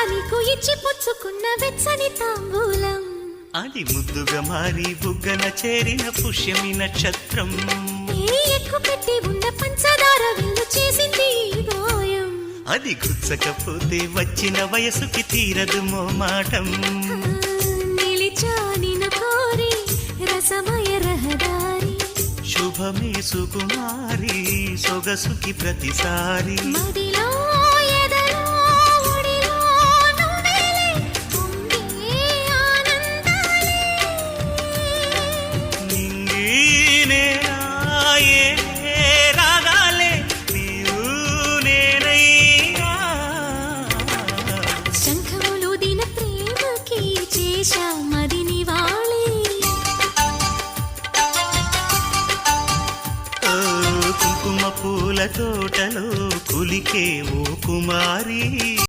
నీకు ఇచ్చి పుచ్చుకున్న వెచ్చని తాంబూలం అది ముద్దుగా మారి బుగ్గన చేరిన పుష్యమి నక్షత్రం ఎక్కు పెట్టి ఉన్న పంచదార విల్లు చేసింది గాయం అది గుచ్చకపోతే వచ్చిన వయసుకి తీరదు మోమాటం నిలిచా నిన్ను కోరి రసమయ రహదారి శుభమే సుకుమారి సొగసుకి ప్రతిసారి మదిలో ఎదలో ఒడిలో నువ్వేలే పొంగే ఆనందాలే నింగి నేనాయే రాగాలే నీవు నేనయ్యా శంఖములు దిన ప్రేమకి చేశా మదిని వాళి కుంకుమ పూల తోటలో కులికే ఓ కుమారి